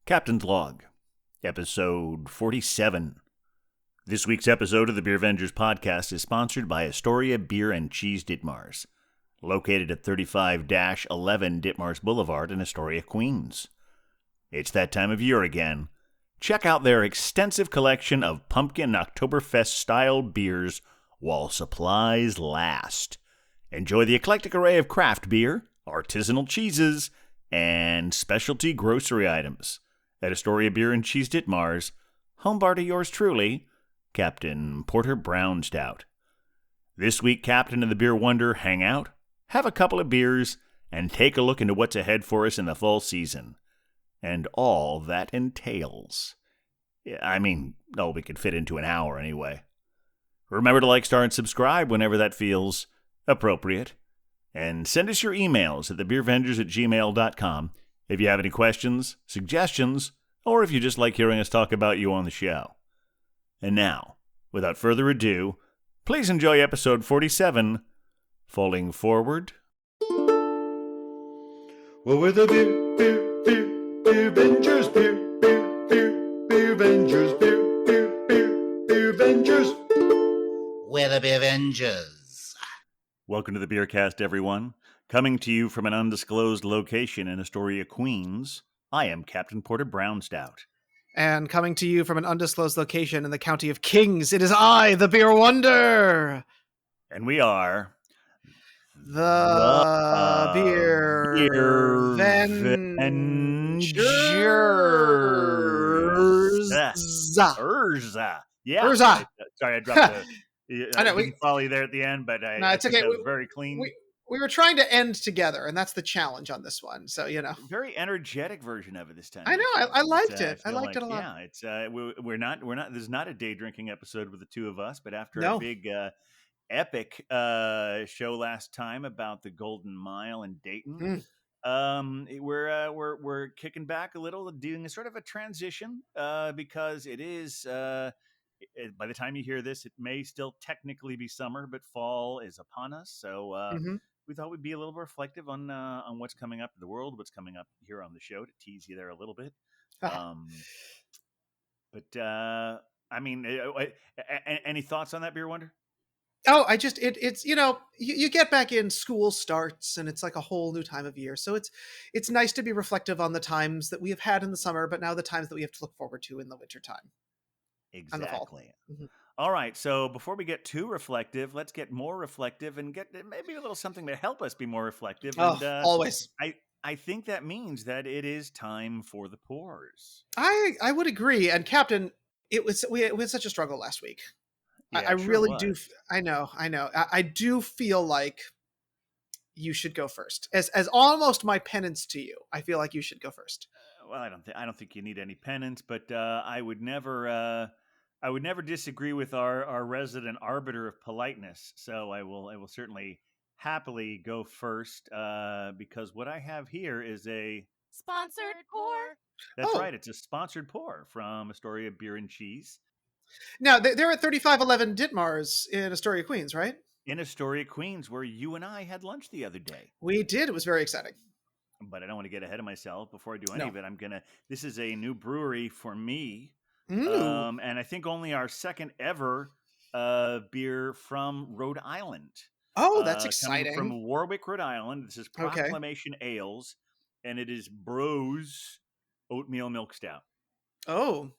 Captain's Log, episode 47. This week's episode of the Beer Vengers podcast is sponsored by Astoria Beer and Cheese Ditmars, located at 35-11 Ditmars Boulevard in Astoria, Queens. It's that time of year again. Check out their extensive collection of pumpkin Oktoberfest-style beers while supplies last. Enjoy the eclectic array of craft beer, artisanal cheeses, and specialty grocery items at Astoria Beer and Cheese Ditmars, home bar to yours truly, Captain Porter Brown Stout. This week, Captain and the Beer Wonder hang out, have a couple of beers, and take a look into what's ahead for us in the fall season, and all that entails. We could fit into an hour anyway. Remember to like, star, and subscribe whenever that feels appropriate. And send us your emails at thebeervengers@gmail.com if you have any questions, suggestions, or if you just like hearing us talk about you on the show. And now, without further ado, please enjoy episode 47, Falling Forward. Well, we're the Beer Vengers, Beer Vengers, Beer Vengers. We're the Beer Vengers. Welcome to the Beercast, everyone. Coming to you from an undisclosed location in Astoria, Queens, I am Captain Porter Brown Stout. And coming to you from an undisclosed location in the county of Kings, it is I, the Beer Wonder. And we are the Beer Vengers. Yeah. Urza. Sorry, I dropped I know, didn't follow you there at the end, but No, it's okay. That was very clean. We were trying to end together, and that's the challenge on this one. So, very energetic version of it this time. I know. I liked it. I liked it a lot. Yeah, it's we're not. This is not a day drinking episode with the two of us, but after a big epic show last time about the Golden Mile in Dayton, we're kicking back a little, doing a sort of a transition because it is. By the time you hear this, it may still technically be summer, but fall is upon us. So we thought we'd be a little reflective on what's coming up in the world, what's coming up here on the show, to tease you there a little bit. Any thoughts on that, Beer Wonder? Oh, it's you get back in, school starts, and it's like a whole new time of year. So it's nice to be reflective on the times that we have had in the summer, but now the times that we have to look forward to in the wintertime. Exactly. All right. So before we get too reflective, let's get more reflective and get maybe a little something to help us be more reflective. Always. I think that means that it is time for the pours. I would agree. And Captain, we had such a struggle last week. Yeah, I really do. I know. I do feel like you should go first, as almost my penance to you. I feel like you should go first. Well, I don't think you need any penance, but I would never disagree with our resident arbiter of politeness. So I will certainly happily go first because what I have here is a sponsored pour. That's right. It's a sponsored pour from Astoria Beer and Cheese. Now, they're at 3511 Ditmars in Astoria, Queens, right? In Astoria, Queens, where you and I had lunch the other day. We did. It was very exciting. But I don't want to get ahead of myself before I do any of it. This is a new brewery for me. And I think only our second ever beer from Rhode Island. Oh, that's exciting. From Warwick, Rhode Island. This is Proclamation Ales, and it is Bros Oatmeal Milk Stout. Oh.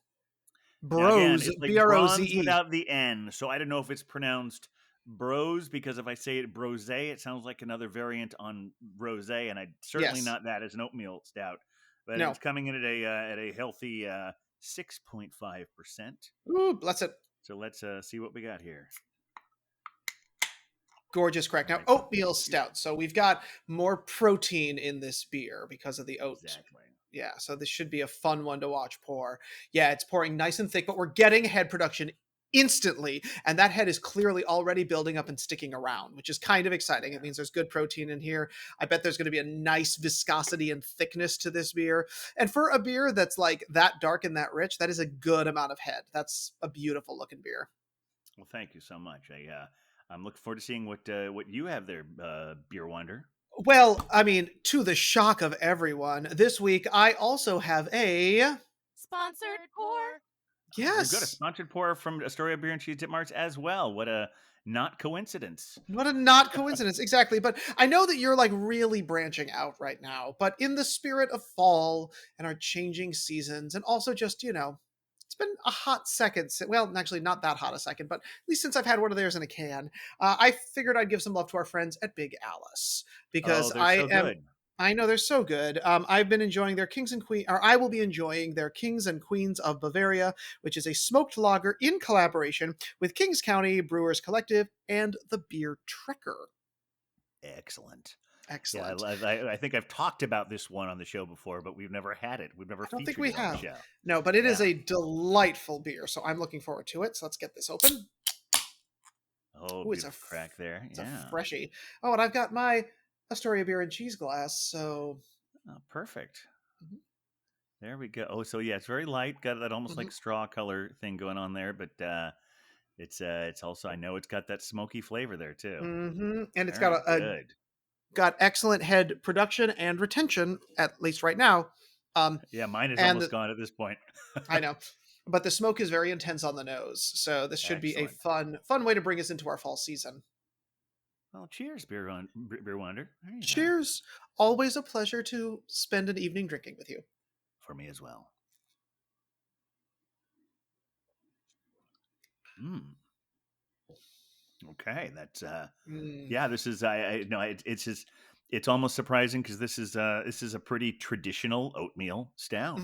Bros, it's like B-R-O-Z-E. without the N, so I don't know if it's pronounced Bros, because if I say it brose, it sounds like another variant on rosé, and certainly not that as an oatmeal stout. But it's coming in at a healthy 6.5%. Ooh, bless it. So let's see what we got here. Gorgeous crack. Now, oatmeal stout. So we've got more protein in this beer because of the oat. Exactly. Yeah, so this should be a fun one to watch pour. Yeah, it's pouring nice and thick, but we're getting head production instantly, and that head is clearly already building up and sticking around, which is kind of exciting. It means there's good protein in here. I bet there's going to be a nice viscosity and thickness to this beer. And for a beer that's like that dark and that rich, that is a good amount of head. That's a beautiful looking beer. Well, thank you so much. I'm looking forward to seeing what you have there, Beer Wonder. Well, I mean, to the shock of everyone, this week I also have a Sponsored pour. Very good. A yes. sponsored pour from Astoria Beer and Cheese Dip Marts as well. What a not coincidence. What a not coincidence, exactly. But I know that you're like really branching out right now. But in the spirit of fall and our changing seasons, and also just it's been a hot second. Well, actually, not that hot a second, but at least since I've had one of theirs in a can, I figured I'd give some love to our friends at Big Alice Oh, because they're so good. I know they're so good. I've been enjoying their Kings and Queens, or I will be enjoying their Kings and Queens of Bavaria, which is a smoked lager in collaboration with Kings County Brewers Collective and the Beer Trekker. Excellent. Excellent. Yeah, I think I've talked about this one on the show before, but we've never had it. We've never I don't think featured we it on the have. show. No, but it is Yeah. a delightful beer, so I'm looking forward to it. So let's get this open. Oh, Ooh, it's a beautiful crack there. it's Yeah. a freshie. Oh, and I've got my Astoria beer and cheese glass. So Oh, perfect. Mhm. There we go. Oh, so yeah, it's very light. Got that almost like straw color thing going on there, but it's also, I know it's got that smoky flavor there too. And it's Very got good. got excellent head production and retention, at least right now. Yeah, mine is And almost gone at this point. I know, but the smoke is very intense on the nose, so this should be a Excellent. fun way to bring us into our fall season. Well, cheers, beer wonder. There you go. Cheers! Always a pleasure to spend an evening drinking with you. For me as well. Mm. Okay, that's yeah. This is I no. It's just it's almost surprising because this is a pretty traditional oatmeal stout,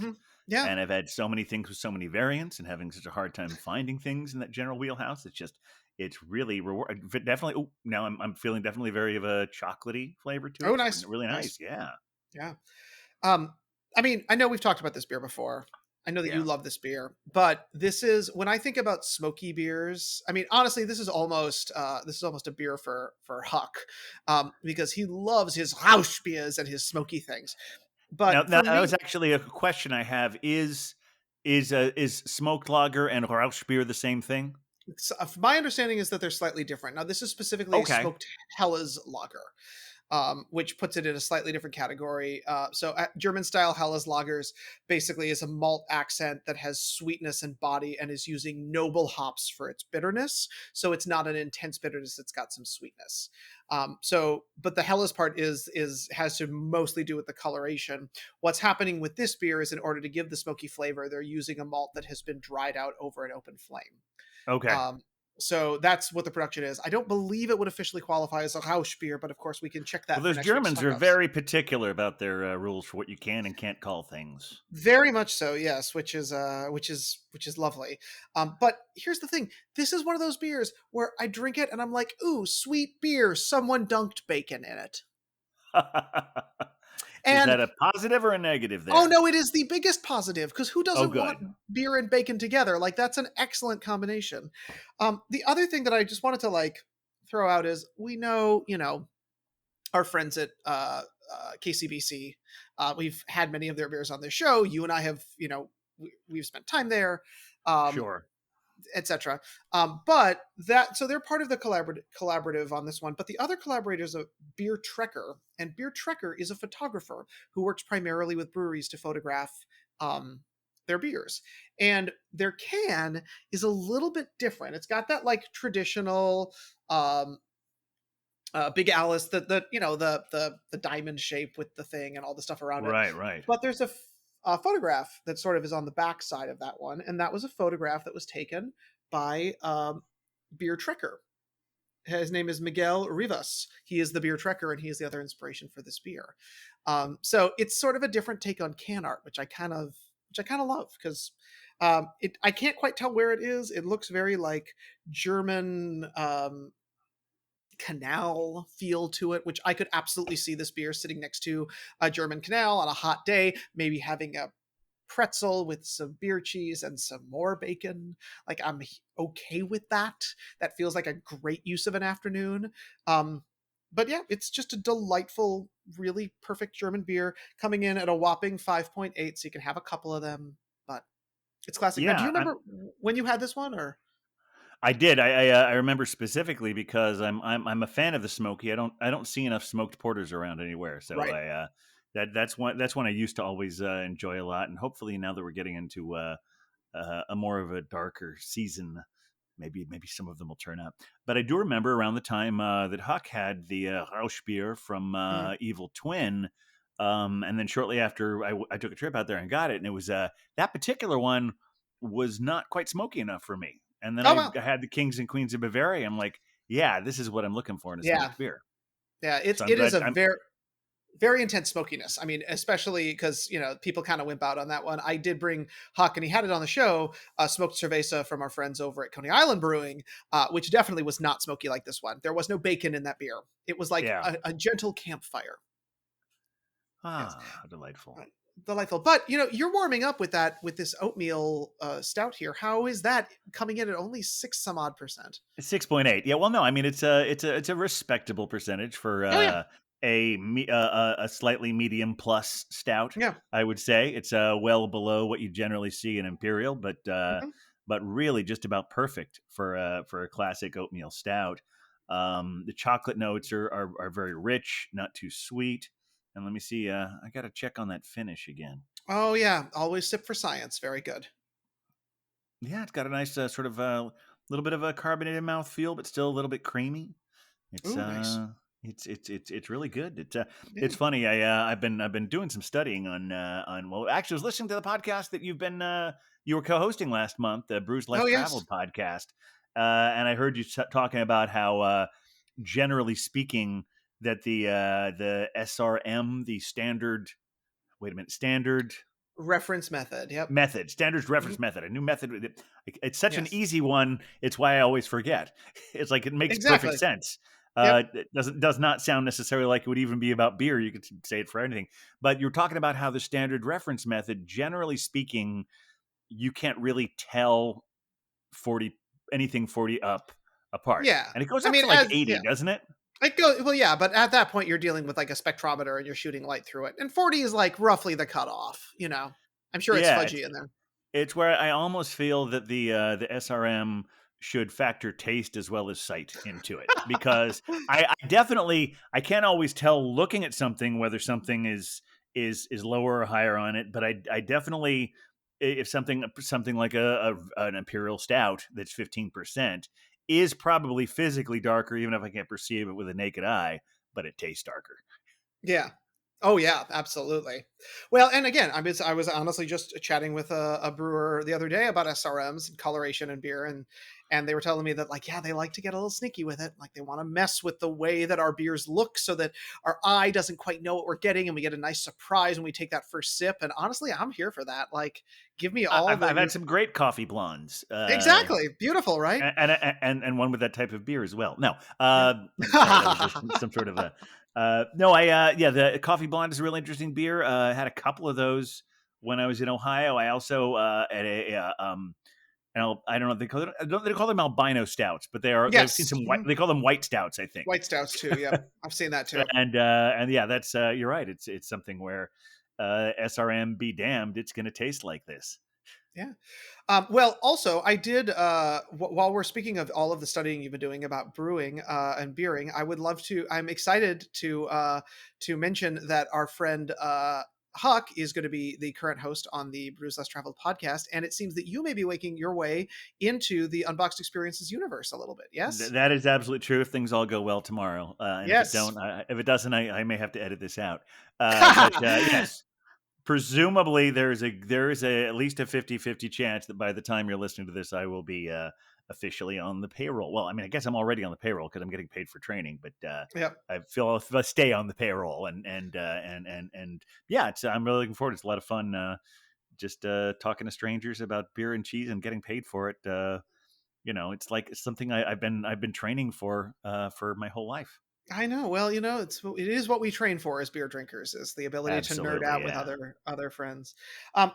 Yeah. and I've had so many things with so many variants, and having such a hard time finding things in that general wheelhouse. It's really definitely. Oh, now I'm feeling definitely very of a chocolatey flavor to it. Oh, It's nice, really nice. nice. Yeah, Yeah. Um, I mean, I know we've talked about this beer before. I know that you yeah. love this beer, but this is when I think about smoky beers. I mean, honestly, this is almost a beer for Huck, because he loves his Rausch beers and his smoky things. Now, But now for that was me, actually a question I have. Is smoked lager and Rauch beer the same thing? my understanding is that they're slightly different. Now, this is specifically a Okay. smoked Hellas lager. Which puts it in a slightly different category. German style Helles lagers basically is a malt accent that has sweetness and body and is using noble hops for its bitterness. So it's not an intense bitterness; it's got some sweetness. But the Helles part is has to mostly do with the coloration. What's happening with this beer is in order to give the smoky flavor, they're using a malt that has been dried out over an open flame. Okay. Um, so that's what the production is. I don't believe it would officially qualify as a Rausch beer, but of course we can check Well, that for those next week's Germans are Stumphouse. very particular about their rules for what you can and can't call things. Very much so, yes, which is lovely. But here's the thing: this is one of those beers where I drink it and I'm like, "Ooh, sweet beer! Someone dunked bacon in it." Is And that a positive or a negative oh there? no, it is the biggest positive because who Oh, doesn't want good. beer and bacon together? Like that's an excellent combination. The other thing that I just wanted to like throw out is we know, our friends at KCBC. We've had many of their beers on this show. You and I have, we've spent time there, um, Sure. etc. But that so they're part of the collaborative on this one. But the other collaborator is a Beer Trekker, and Beer Trekker is a photographer who works primarily with breweries to photograph their beers. And their can is a little bit different. It's got that like traditional Big Alice, the diamond shape with the thing and all the stuff around it. Right, right. But there's a photograph that sort of is on the back side of that one, and that was a photograph that was taken by Beer Trekker. His name is Miguel Rivas. He is the Beer Trekker, and he is the other inspiration for this beer. So it's sort of a different take on can art, which I kind of love because I can't quite tell where it is. It looks very like German canal feel to it, which I could absolutely see this beer sitting next to a German canal on a hot day, maybe having a pretzel with some beer cheese and some more bacon. Like I'm okay with that. That feels like a great use of an afternoon. But yeah, it's just a delightful, really perfect German beer coming in at a whopping 5.8, so you can have a couple of them. But it's classic. Now, do you Yeah, remember when you had this one, or? I did. I remember specifically because I'm a fan of the smoky. I don't see enough smoked porters around anywhere. So Right. that's one I used to always enjoy a lot. And hopefully now that we're getting into a more of a darker season, maybe some of them will turn up. But I do remember around the time that Huck had the Rauschbier from Mm. Evil Twin. And then shortly after, I took a trip out there and got it, and it was that particular one was not quite smoky enough for me. And then Oh I well. had the Kings and Queens of Bavaria. I'm like, yeah, this is what I'm looking for in a Yeah. smoked beer. Yeah. So I'm It is glad. a very intense smokiness. I mean, especially because people kind of wimp out on that one. I did bring Huck, and he had it on the show. Smoked cerveza from our friends over at Coney Island Brewing, which definitely was not smoky like this one. There was no bacon in that beer. It was like Yeah. a gentle campfire. Yes, How delightful. delightful. But you're warming up with this oatmeal stout here. How is that coming in at only 6 some odd %? 6.8. Yeah, well, no, I mean it's a respectable percentage for Oh yeah, a slightly medium plus stout. yeah. I would say it's well below what you generally see in imperial, Mhm. but really just about perfect for a classic oatmeal stout. The chocolate notes are very rich, not too sweet. And let me see. I got to check on that finish again. Oh yeah, always sip for science. Very good. Yeah, it's got a nice sort of little bit of a carbonated mouthfeel, but still a little bit creamy. It's Ooh, nice. uh, it's really good. It's Yeah. funny. I've been doing some studying on well, actually, I was listening to the podcast that you were co-hosting last month, the Brews Less Oh yes. Traveled podcast, and I heard you talking about how generally speaking that the SRM, the standard. Wait a minute, standard Reference method. Yep. standards Mhm. reference method, a new method. It's such an Yes. easy one. It's why I always forget. It's like it makes perfect Exactly. sense. Yep. It does not sound necessarily like it would even be about beer. You could say it for anything, but you're talking about how the standard reference method, generally speaking, you can't really tell 40 anything 40 up apart, Yeah. and it goes I up mean, to like as 80, yeah, doesn't it? it go well, yeah, but at that point you're dealing with like a spectrometer and you're shooting light through it. And 40 is like roughly the cutoff. I'm sure it's Yeah, fudgy in there. it's where I almost feel that the SRM should factor taste as well as sight into it, because I definitely I can't always tell looking at something whether something is lower or higher on it, but I definitely, if something like an imperial stout that's 15% is probably physically darker, even if I can't perceive it with a naked eye, but it tastes darker. Yeah. Oh yeah, absolutely. Well, and again, I was honestly just chatting with a brewer the other day about SRMs and coloration and beer, and they were telling me that like yeah, they like to get a little sneaky with it. Like they want to mess with the way that our beers look so that our eye doesn't quite know what we're getting and we get a nice surprise when we take that first sip. And honestly, I'm here for that. Like give me all I've the had some great coffee blondes. Exactly. Beautiful, right? And one with that type of beer as well. No, Yeah. sorry, that was just some sort of a. No, yeah, the coffee blonde is a really interesting beer. I had a couple of those when I was in Ohio. I also at I don't know, they call them albino stouts, but they've seen Yes. some white. Mhm. They call them white stouts, I think. White stouts too. Yep. I've seen that too. And yeah, that's you're right. It's something where SRM be damned, it's going to taste like this. Yeah. Well, also, I did. While we're speaking of all of the studying you've been doing about brewing and beering, I would love to. I'm excited to mention that our friend Huck is going to be the current host on the Brews Less Traveled podcast, and it seems that you may be making your way into the Unboxed Experiences universe a little bit. Yes. That is absolutely true if things all go well tomorrow. And Yes. if it doesn't, I may have to edit this out. But yes, presumably there is at least a 50-50 chance that by the time you're listening to this, I will be officially on the payroll. Well, I mean, I guess I'm already on the payroll because I'm getting paid for training, but Yep. I feel if I stay on the payroll and yeah, I'm really looking forward. It's a lot of fun. Just talking to strangers about beer and cheese and getting paid for it. It's something I've been training for my whole life. I know. Well, it is what we train for as beer drinkers is the ability to nerd Absolutely, out with yeah. other friends.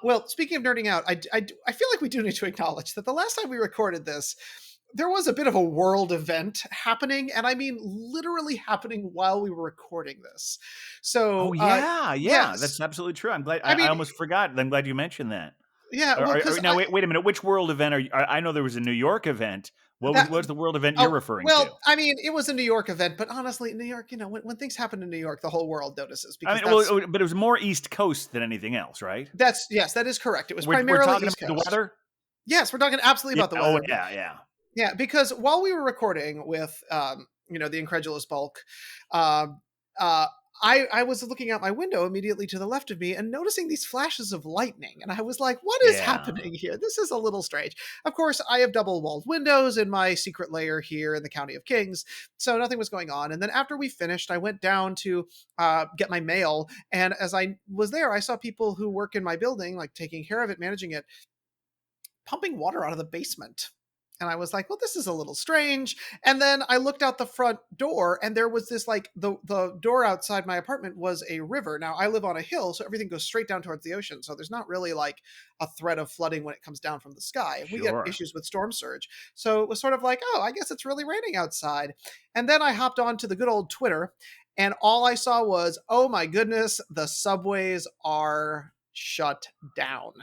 Well, speaking of nerding out, I feel like we do need to acknowledge that the last time we recorded this, there was a bit of a world event happening, and I mean literally happening while we were recording this. Oh So, yeah, yeah, yes, that's absolutely true. I'm glad. I I mean, almost forgot. I'm glad you mentioned that. Yeah, well, because Now wait a minute. Which world event are you? I know there was a New York event. What was the world event you're oh, referring to? well, I mean, it was a New York event, but honestly, New York, when things happen in New York, the whole world notices I because mean, well, but it was more East Coast than anything else, right? yes, that is correct. It was We're primarily talking East about the Coast. weather. Yes, we're talking absolutely Yeah. about the Oh weather. yeah, yeah. Yeah, because while we were recording with the incredulous bulk, um, uh, I was looking out my window immediately to the left of me and noticing these flashes of lightning, and I was like, "What is Yeah. happening here? This is a little strange." Of course, I have double walled windows in my secret lair here in the County of Kings, so nothing was going on. And then after we finished, I went down to get my mail, and as I was there, I saw people who work in my building, like taking care of it, managing it, pumping water out of the basement. And I was like, well, this is a little strange. And then I looked out the front door and there was this like the door outside my apartment was a river. Now I live on a hill, so everything goes straight down towards the ocean. So there's not really like a threat of flooding when it comes down from the sky. We get Sure. issues with storm surge. So it was sort of like, oh, I guess it's really raining outside. And then I hopped on to the good old Twitter and all I saw was, oh my goodness, the subways are shut down,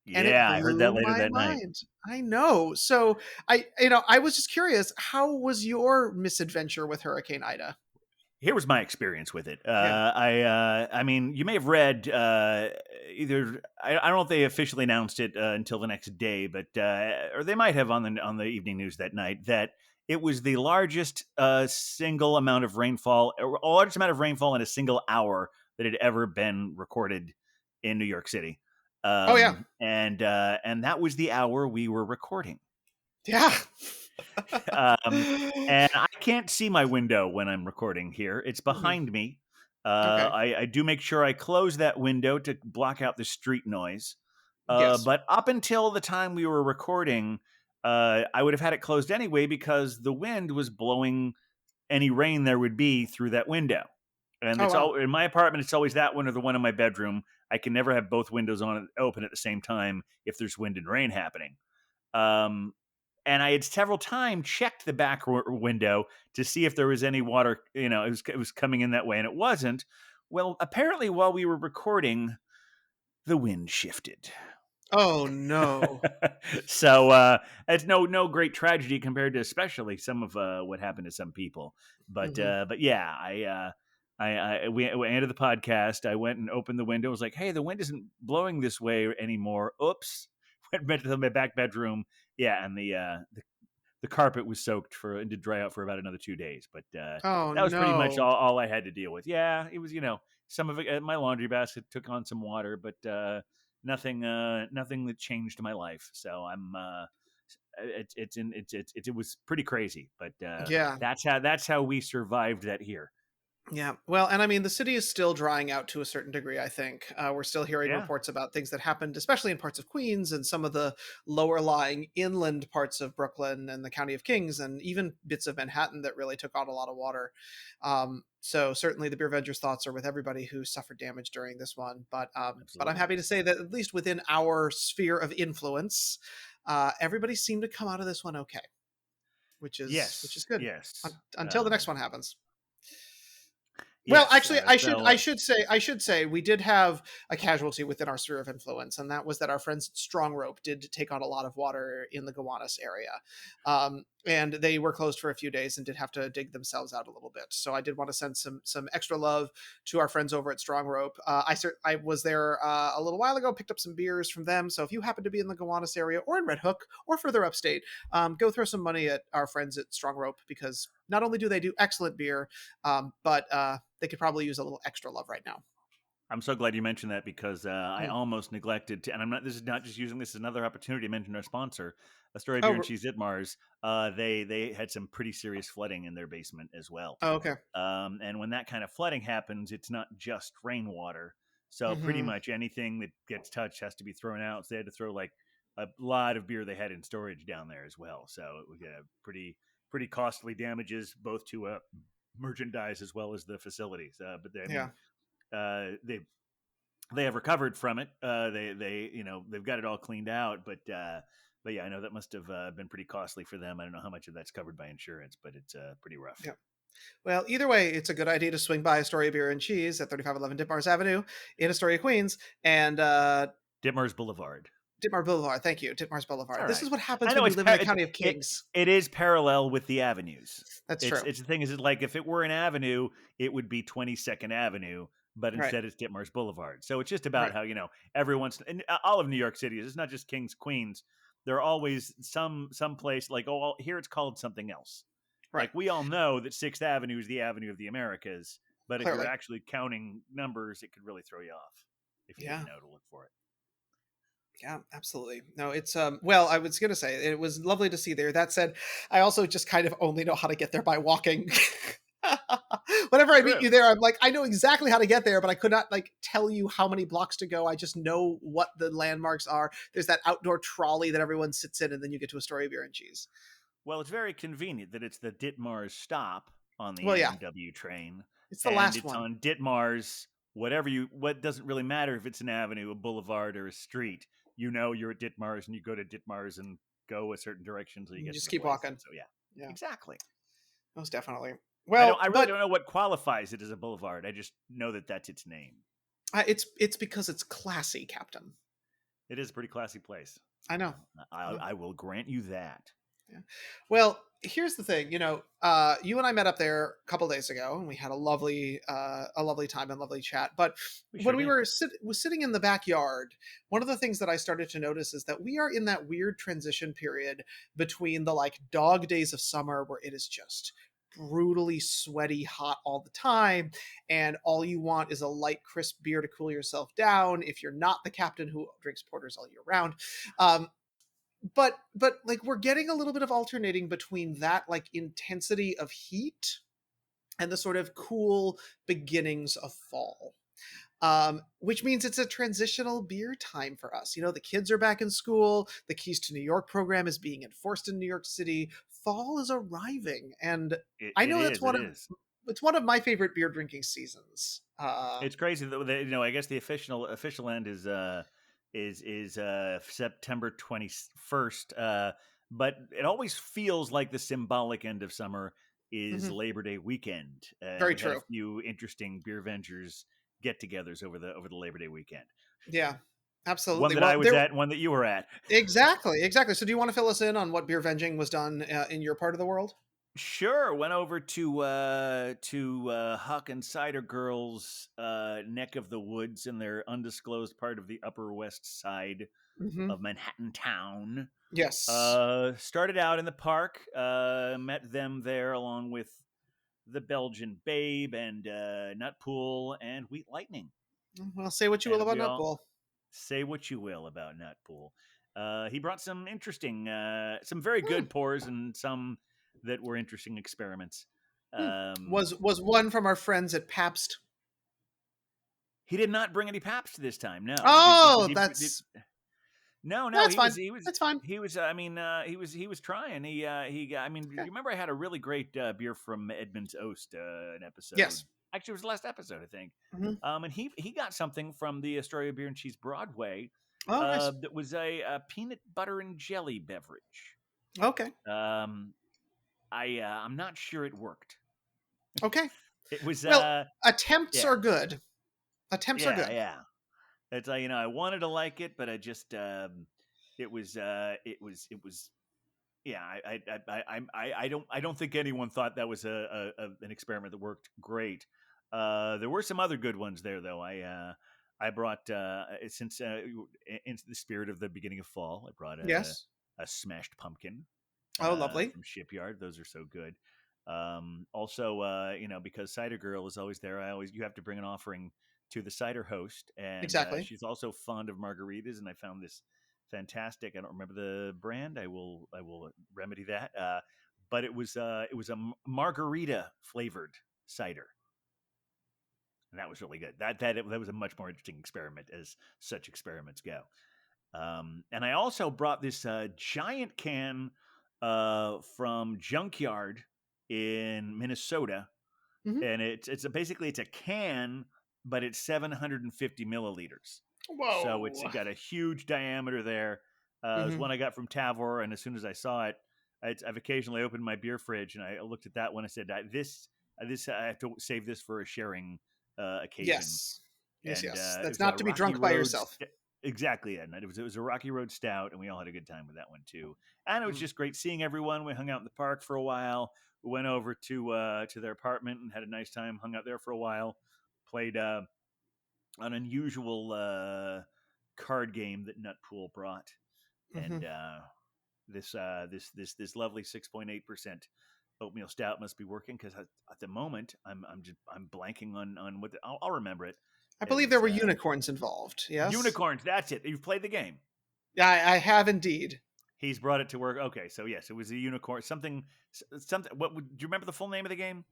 and it Yeah, I heard that blew later my that night. mind. I know. So I was just curious, how was your misadventure with Hurricane Ida? Here was my experience with it. Yeah. I mean, you may have read either. I don't know if they officially announced it until the next day, but or they might have on the evening news that night that it was the largest single amount of rainfall, or largest amount of rainfall in a single hour that had ever been recorded in New York City. Oh yeah. And that was the hour we were recording. Yeah. um, and I can't see my window when I'm recording here. It's Mhm. behind me. Okay. I do make sure I close that window to block out the street noise. Yes. But up until the time we were recording, I would have had it closed anyway because the wind was blowing any rain there would be through that window. And Oh it's wow. all in my apartment. It's always that one or the one in my bedroom. I can never have both windows on open at the same time if there's wind and rain happening. Um, and I had several times checked the back window to see if there was any water. It was coming in that way, and it wasn't. Well, apparently, while we were recording, the wind shifted. Oh no. So it's no great tragedy compared to especially some of what happened to some people. Mhm. But yeah, we ended the podcast. I went and opened the window. I was like, hey, the wind isn't blowing this way anymore. Oops. Went back to my back bedroom. Yeah, and the carpet was soaked and did dry out for about another 2 days. But Oh that was pretty much no. all I had to deal with. Yeah, it was some of it. My laundry basket took on some water, but nothing that changed my life. So I'm it was pretty crazy, but Yeah. that's how we survived that here. Yeah. Well, and I mean, the city is still drying out to a certain degree, I think. We're still hearing Yeah, reports about things that happened, especially in parts of Queens and some of the lower lying inland parts of Brooklyn and the County of Kings, and even bits of Manhattan that really took on a lot of water. So certainly the Beer Vengers thoughts are with everybody who suffered damage during this one. But I'm happy absolutely. to say that at least within our sphere of influence, everybody seemed to come out of this one okay, which is Yes, good yes, until the next one happens. Well, yes. actually, I should So I should say we did have a casualty within our sphere of influence, and that was that our friends at Strong Rope did take on a lot of water in the Gowanus area, and they were closed for a few days and did have to dig themselves out a little bit. So I did want to send some extra love to our friends over at Strong Rope. I was there a little while ago, picked up some beers from them. So if you happen to be in the Gowanus area or in Red Hook or further upstate, go throw some money at our friends at Strong Rope because not only do they do excellent beer, but they could probably use a little extra love right now. I'm so glad you mentioned that because I Mm. almost neglected to, and I'm not. This is not just using this as another opportunity to mention our sponsor, Astoria Beer and Oh, Cheese Itmars. They had some pretty serious flooding in their basement as well. oh, okay. And when that kind of flooding happens, it's not just rainwater. So pretty Hmm. much anything that gets touched has to be thrown out. So they had to throw like a lot of beer they had in storage down there as well. So it was pretty costly damages both to merchandise as well as the facilities. But I mean, Yeah. uh, they they have recovered from it. They've got it all cleaned out, but yeah, I know that must have been pretty costly for them. I don't know how much of that's covered by insurance, but it's pretty rough. Yeah. Well, either way, it's a good idea to swing by Astoria Beer and Cheese at 3511 Ditmars Avenue in Astoria, Queens, and Ditmars Boulevard. Ditmars Boulevard. Thank you. Ditmars Boulevard. All This right. is what I happens know when you it's live in the County of Kings. it is parallel with the avenues. That's It's true. the thing is like if it were an avenue, it would be 22nd Avenue, but Right. instead it's Ditmars Boulevard. So it's just about Right. how, you know, everyone's in all of New York City. It's not just Kings, Queens. There are always some place like, oh, well, here it's called something else. Right. Like we all know that 6th Avenue is the Avenue of the Americas, but if Clearly. you're actually counting numbers, it could really throw you off if you Yeah. didn't know to look for it. Yeah, absolutely. No, it's well, I was gonna say it was lovely to see there. That said, I also just kind of only know how to get there by walking. Whenever I meet True. you there, I'm like, I know exactly how to get there, but I could not like tell you how many blocks to go. I just know what the landmarks are. There's that outdoor trolley that everyone sits in, and then you get to Astoria Beer and Cheese. Well, it's very convenient that it's the Ditmars stop on the Well, yeah. A&W train. It's the And last it's one. on Ditmars, what doesn't really matter if it's an avenue, a boulevard, or a street. You know you're at Ditmars and you go to Ditmars and go a certain direction so you You get just to the keep place. walking. So yeah. Yeah, Exactly. most definitely. Well, I really don't know what qualifies it as a boulevard. I just know that that's its name. it's because it's classy, Captain. It is a pretty classy place. I know. I will grant you that. Yeah. Well, here's the thing. You know, you and I met up there a couple days ago, and we had a lovely time and lovely chat. But when we were sitting in the backyard, one of the things that I started to notice is that we are in that weird transition period between the like dog days of summer, where it is just brutally sweaty hot all the time, and all you want is a light crisp beer to cool yourself down if you're not the captain who drinks porters all year round. But like we're getting a little bit of alternating between that like intensity of heat and the sort of cool beginnings of fall, which means it's a transitional beer time for us. You know, the kids are back in school, the Keys to New York program is being enforced in New York City, fall is arriving, and I know that's it's one of my favorite beer drinking seasons. It's crazy that you know. I guess the official end is September 21st. But it always feels like the symbolic end of summer is Labor Day weekend. Very we true. had a few interesting Beer Vengers get-togethers over the Labor Day weekend. Yeah, absolutely. One that I was at, and one that you were at. Exactly. So, do you want to fill us in on what beer venging was done in your part of the world? Sure. Went over to Huck and Cider Girls' neck of the woods in their undisclosed part of the Upper West Side of Manhattan town. Yes. Started out in the park. Met them there along with the Belgian Babe and Nutpool and Wheat Lightning. Well, say what you will about Nutpool. Say what you will about Nutpool. He brought some interesting, some very good pours and some that were interesting experiments. Was one from our friends at Pabst? He did not bring any Pabst this time. No. Oh, No, that's fine. That's fine. He was. I mean, he was trying. I mean, you remember I had a really great beer from Edmund's Oast, an episode. Yes. Actually, it was the last episode, I think. And he got something from the Astoria Beer and Cheese Broadway. Nice. That was a peanut butter and jelly beverage. Okay. I'm not sure it worked. Okay. It was attempts are good. Attempts are good. Yeah. It's you know, I wanted to like it, but I just it was yeah, I don't think anyone thought that was an experiment that worked great. There were some other good ones there though. I brought since in the spirit of the beginning of fall, I brought a smashed pumpkin. Oh, lovely. From Shipyard. Those are so good. Also, you know, because Cider Girl is always there, you have to bring an offering to the cider host, and exactly. She's also fond of margaritas, and I found this fantastic. I don't remember the brand. I will remedy that. But it was a margarita flavored cider, and that was really good. That was a much more interesting experiment, as such experiments go. And I also brought this giant can from Junkyard in Minnesota, and it's basically a can, but it's 750 milliliters. Whoa! So it's got a huge diameter there. It was one I got from Tavor, and as soon as I saw it, I've occasionally opened my beer fridge and I looked at that one. I said, "This I have to save this for a sharing occasion." Yes. That's not to be drunk by yourself. Exactly. And it was a Rocky Road Stout, and we all had a good time with that one too. And it was Mm. just great seeing everyone. We hung out in the park for a while. We went over to their apartment and had a nice time. Hung out there for a while. Played an unusual card game that Nutpool brought, Mhm. and this lovely 6.8% oatmeal stout must be working because at the moment I'm blanking on what I'll remember it. I It believe there was were unicorns involved. Yes. unicorns. That's it. You've played the game. Yeah, I have indeed. He's brought it to work. Okay, so yes, it was a unicorn. Something. Do you remember the full name of the game?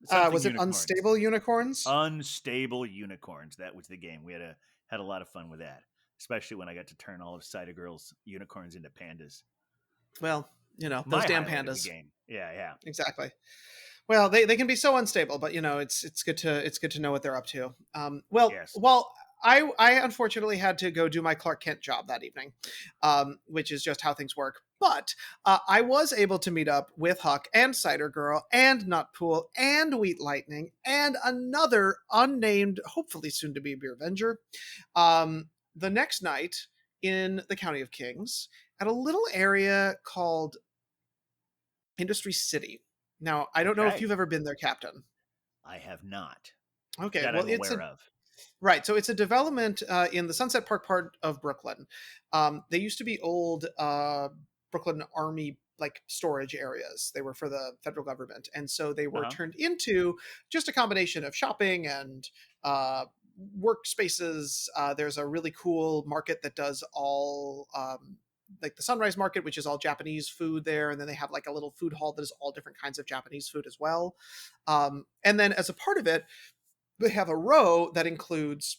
Something Was it unicorns. Unstable Unicorns? Unstable unicorns. That was the game. We had a lot of fun with that, especially when I got to turn all of Cider Girl's unicorns into pandas. Well, those My damn highlight of the pandas. game. Yeah. Exactly. Well, they can be so unstable, but it's good to know what they're up to. Yes. Well, I unfortunately had to go do my Clark Kent job that evening, which is just how things work. But I was able to meet up with Huck and Cider Girl and Nutpool and Wheat Lightning and another unnamed, hopefully soon to be Beer Avenger, the next night in the County of Kings at a little area called Industry City. Now, I don't know if Okay. you've ever been there, Captain. I have not. Okay, That well, I'm aware of. right. So it's a development in the Sunset Park part of Brooklyn. They used to be old Brooklyn Army like storage areas. They were for the federal government, and so they were Uh-huh. turned into just a combination of shopping and workspaces. There's a really cool market that does all like the Sunrise Market, which is all Japanese food there, and then they have like a little food hall that is all different kinds of Japanese food as well. And then as a part of it, they have a row that includes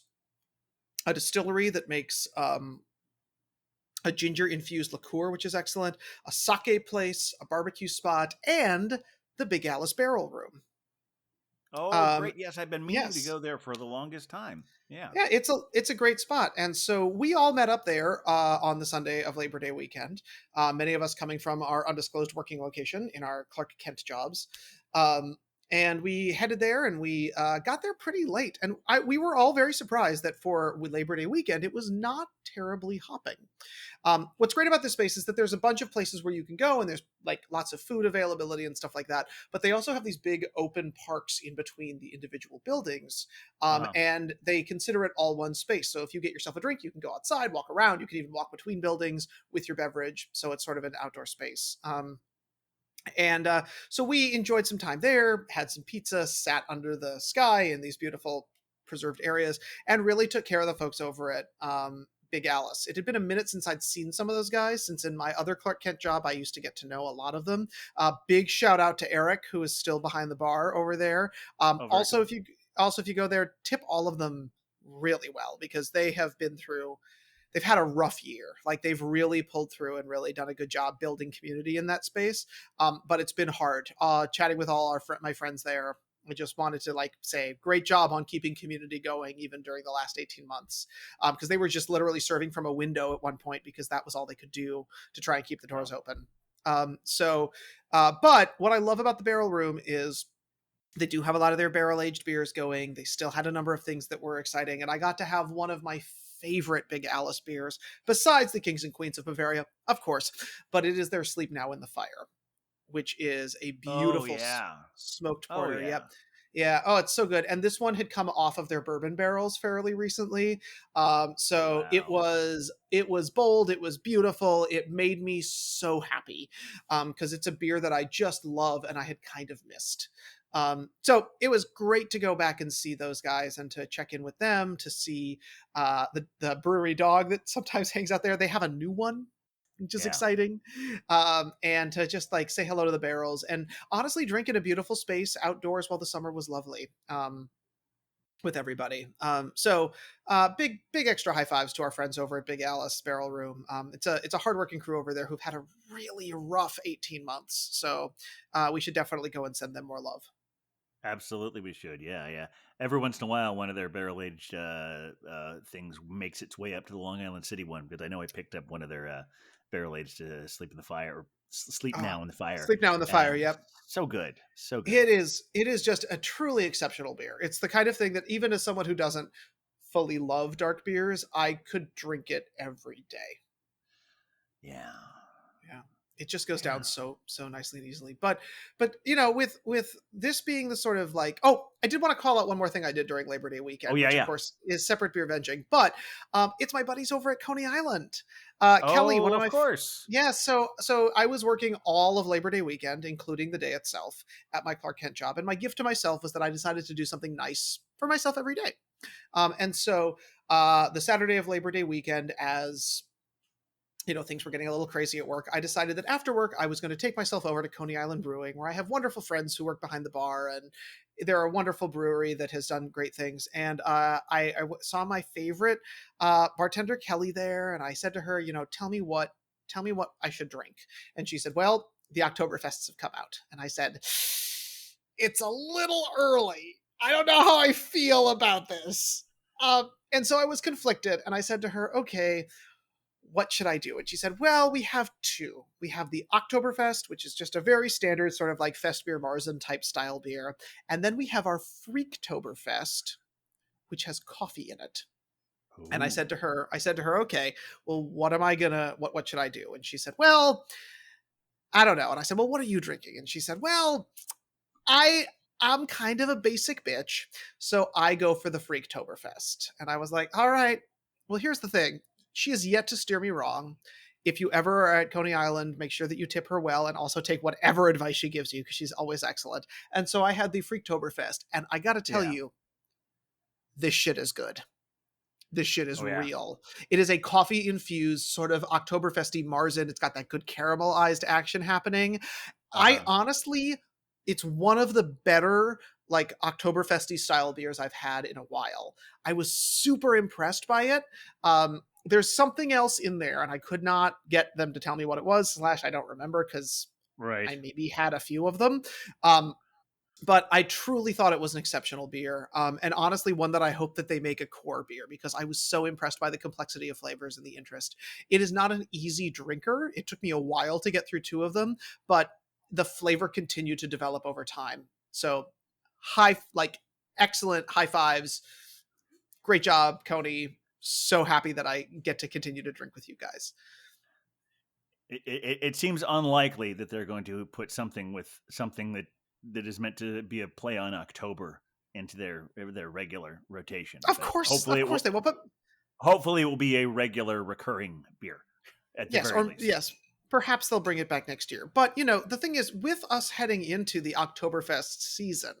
a distillery that makes a ginger infused liqueur, which is excellent, a sake place, a barbecue spot, and the Big Alice Barrel Room. Oh, great. Yes, I've been meaning to Yes. go there for the longest time. Yeah. Yeah, it's a great spot, and so we all met up there on the Sunday of Labor Day weekend. Many of us coming from our undisclosed working location in our Clark Kent jobs, um, and we headed there, and we got there pretty late, and we were all very surprised that for Labor Day weekend it was not terribly hopping. What's great about this space is that there's a bunch of places where you can go, and there's like lots of food availability and stuff like that. But they also have these big open parks in between the individual buildings, Uh-huh. and they consider it all one space. So if you get yourself a drink, you can go outside, walk around. You can even walk between buildings with your beverage. So it's sort of an outdoor space. And so we enjoyed some time there, had some pizza, sat under the sky in these beautiful preserved areas, and really took care of the folks over at Big Alice. It had been a minute since I'd seen some of those guys, since in my other Clark Kent job, I used to get to know a lot of them. Big shout out to Eric, who is still behind the bar over there. Oh, very cool. If you go there, tip all of them really well, because they've had a rough year. Like they've really pulled through and really done a good job building community in that space. But it's been hard. Chatting with all my friends there, I just wanted to say great job on keeping community going even during the last 18 months, because they were just literally serving from a window at one point because that was all they could do to try and keep the doors open. But what I love about the Barrel Room is they do have a lot of their barrel aged beers going. They still had a number of things that were exciting, and I got to have one of my favorite Big Alice beers, besides the Kings and Queens of Bavaria, of course, but it is their Sleep Now in the Fire, which is a Oh, beautiful yeah. smoked Oh, porter. yeah. Yep. Yeah. Oh, it's so good. And this one had come off of their bourbon barrels fairly recently. So Wow. it was bold. It was beautiful. It made me so happy. Cause it's a beer that I just love and I had kind of missed. So it was great to go back and see those guys and to check in with them, to see the brewery dog that sometimes hangs out there. They have a new one, which is Yeah. exciting. And to just say hello to the barrels and honestly drink in a beautiful space outdoors while the summer was lovely. With everybody. Big extra high fives to our friends over at Big Alice Barrel Room. It's a hardworking crew over there who've had a really rough 18 months. So we should definitely go and send them more love. Absolutely, we should. Yeah. Every once in a while, one of their barrel aged things makes its way up to the Long Island City one, because I know I picked up one of their barrel aged Sleep in the Fire, or Sleep Now in the Fire. Sleep Now in the Fire. Yep. So good. It is just a truly exceptional beer. It's the kind of thing that even as someone who doesn't fully love dark beers, I could drink it every day. Yeah. Yeah. It just goes Yeah. down so nicely and easily. But with this being the sort of like, oh, I did want to call out one more thing I did during Labor Day Oh, weekend, yeah, which of yeah. course is separate beer venging, but it's my buddies over at Coney Island. Kelly, one Oh, of of my course. yeah, so I was working all of Labor Day weekend, including the day itself, at my Clark Kent job, and my gift to myself was that I decided to do something nice for myself every day. And so the Saturday of Labor Day weekend, as things were getting a little crazy at work, I decided that after work, I was going to take myself over to Coney Island Brewing, where I have wonderful friends who work behind the bar, and they're a wonderful brewery that has done great things. And saw my favorite bartender Kelly there, and I said to her, tell me what I should drink. And she said, well, the Oktoberfests have come out. And I said, it's a little early. I don't know how I feel about this. And so I was conflicted, and I said to her, okay, what should I do? And she said, well, we have two. We have the Oktoberfest, which is just a very standard sort of like Festbier Marzen type style beer. And then we have our Freaktoberfest, which has coffee in it. Ooh. And I said to her, okay, well, what should I do? And she said, well, I don't know. And I said, well, what are you drinking? And she said, well, I'm kind of a basic bitch, so I go for the Freaktoberfest. And I was like, all right, well, here's the thing. She has yet to steer me wrong. If you ever are at Coney Island, make sure that you tip her well and also take whatever advice she gives you, because she's always excellent. And so I had the Freaktoberfest, and I got to tell you, this shit is good. This shit is real. It is a coffee infused sort of Oktoberfesty Marzen. It's got that good caramelized action happening. I honestly, it's one of the better like Oktoberfesty style beers I've had in a while. I was super impressed by it. There's something else in there, and I could not get them to tell me what it was. / I don't remember, because I maybe had a few of them. But I truly thought it was an exceptional beer. And honestly, one that I hope that they make a core beer, because I was so impressed by the complexity of flavors and the interest. It is not an easy drinker. It took me a while to get through two of them, but the flavor continued to develop over time. So excellent high fives. Great job, Coney. So happy that I get to continue to drink with you guys. It seems unlikely that they're going to put something that is meant to be a play on October into their regular rotation. Of course they will. But hopefully, it will be a regular recurring beer at the very least. Yes, perhaps they'll bring it back next year. But the thing is, with us heading into the Oktoberfest season,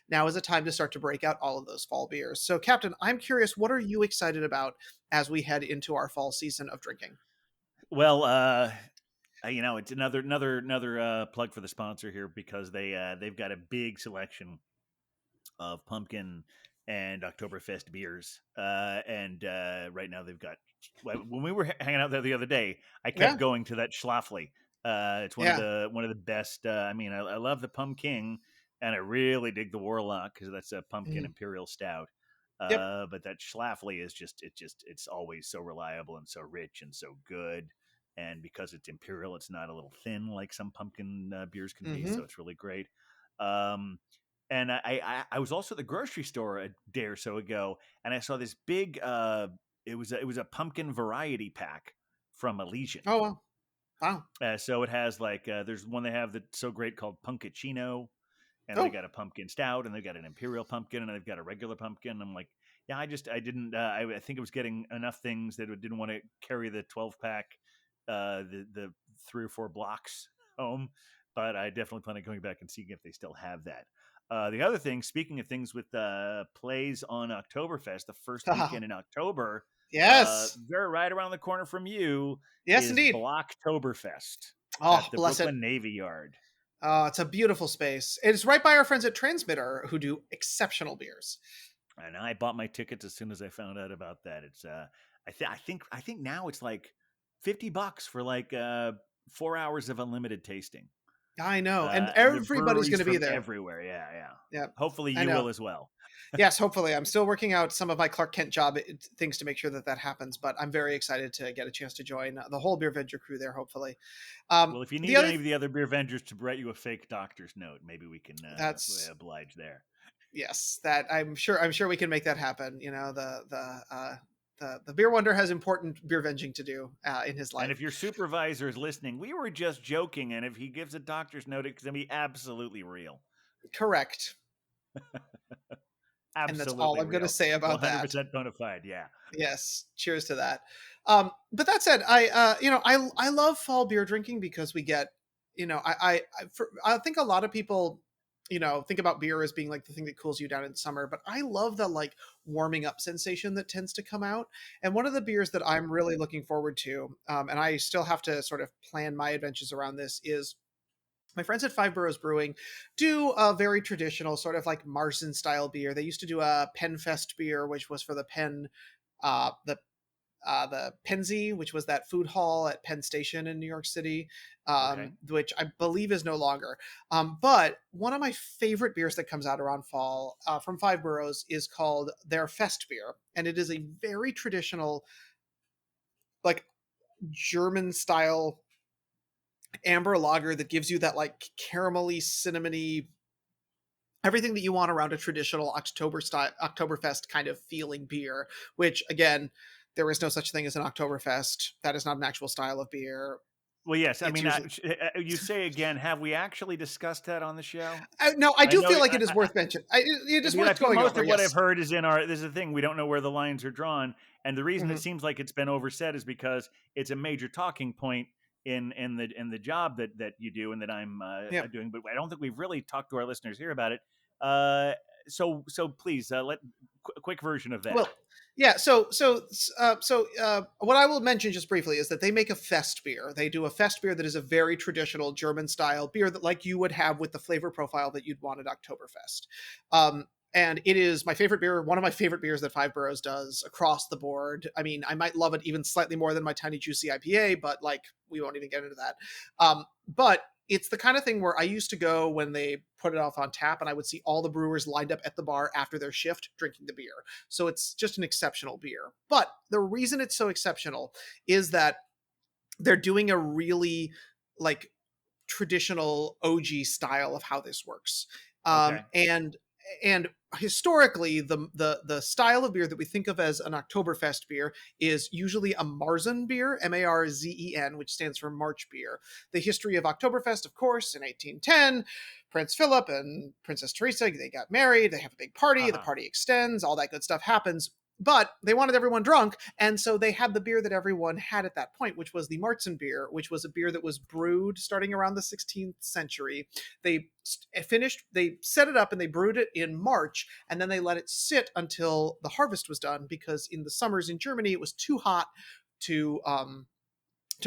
now is a time to start to break out all of those fall beers. So, Captain, I'm curious, what are you excited about as we head into our fall season of drinking? Well, it's another plug for the sponsor here, because they've got a big selection of pumpkin and Oktoberfest beers, and right now they've got. When we were hanging out there the other day, I kept going to that Schlafly. It's one of the best. I love the Pumpkin, and I really dig the Warlock, because that's a pumpkin imperial stout. But that Schlafly is it's always so reliable and so rich and so good. And because it's imperial, it's not a little thin like some pumpkin beers can be. So it's really great. And I was also at the grocery store a day or so ago, and I saw this big. It was a pumpkin variety pack from Elysian. Oh wow! So it has there's one they have that's so great called Punkicino, and they got a pumpkin stout, and they've got an imperial pumpkin, and they've got a regular pumpkin. I'm like, yeah, I didn't. I think it was getting enough things that it didn't want to carry the 12-pack, the 3 or 4 blocks home, but I definitely plan on going back and seeing if they still have that. The other thing, speaking of things with plays on Oktoberfest, the first weekend in October, they're right around the corner from you. Yes, is indeed. Blocktoberfest at the Brooklyn Navy Yard. It's a beautiful space. It's right by our friends at Transmitter, who do exceptional beers. And I bought my tickets as soon as I found out about that. It's I think now it's like $50 for 4 hours of unlimited tasting. I know, and everybody's going to be there everywhere. Yeah. Hopefully you will as well. Yes, hopefully. I'm still working out some of my Clark Kent job things to make sure that happens, but I'm very excited to get a chance to join the whole Beer Venger crew there, hopefully. Well, if you need any of the other Beer Vengers to write you a fake doctor's note, maybe we can oblige there. Yes, that I'm sure we can make that happen. You know, the beer wonder has important beer venging to do in his And life. if your supervisor is listening, we were just joking. And if he gives a doctor's note, it's going to be absolutely real. Correct. And that's all Absolutely I'm going to real. say about that. 100% bona fide. Yeah. Yes, cheers to that. But that said, I love fall beer drinking because we get, I think a lot of people, think about beer as being like the thing that cools you down in summer, but I love the like warming up sensation that tends to come out. And one of the beers that I'm really looking forward to, and I still have to sort of plan my adventures around this, is my friends at Five Boroughs Brewing do a very traditional sort of like Marzen style beer. They used to do a Penfest beer, which was for the Penn, the Penzi, which was that food hall at Penn Station in New York City, Okay. which I believe is no longer. But one of my favorite beers that comes out around fall from Five Boroughs is called their Fest beer, and it is a very traditional, like German style amber lager that gives you that like caramelly, cinnamony, everything that you want around a traditional Oktoberfest kind of feeling beer. Which again, there is no such thing as an Oktoberfest. That is not an actual style of beer. Well, yes. I It's mean, usually you say again, have we actually discussed that on the show? no. I I do know. feel like it is worth mentioning. It is Because I worth feel going most over. of what I've Yes. heard is in our. This is the thing, we don't know where the lines are drawn, and the reason it Mhm. seems like it's been oversaid is because it's a major talking point in the job that you do and that I'm Yeah. doing. But I don't think we've really talked to our listeners here about it. Uh, so please let quick version of that. Well, yeah. What I will mention just briefly is that they make a fest beer. They do a fest beer that is a very traditional German style beer that, like, you would have with the flavor profile that you'd want at Oktoberfest. And it is my favorite beer, one of my favorite beers that Five Boroughs does across the board. I mean, I might love it even slightly more than my Tiny Juicy IPA, but like, we won't even get into that. But it's the kind of thing where I used to go when they put it off on tap, and I would see all the brewers lined up at the bar after their shift drinking the beer. So it's just an exceptional beer. But the reason it's so exceptional is that they're doing a really like traditional OG style of how this works. Um, Okay. and and historically, the style of beer that we think of as an Oktoberfest beer is usually a Marzen beer, Marzen, which stands for March beer. The history of Oktoberfest, of course, in 1810, Prince Philip and Princess Teresa, they got married, they have a big party, the Uh-huh. party extends, all that good stuff happens. But they wanted everyone drunk, and so they had the beer that everyone had at that point, which was the Marzen beer, which was a beer that was brewed starting around the 16th century. They set it up and they brewed it in March, and then they let it sit until the harvest was done, because in the summers in Germany it was too hot to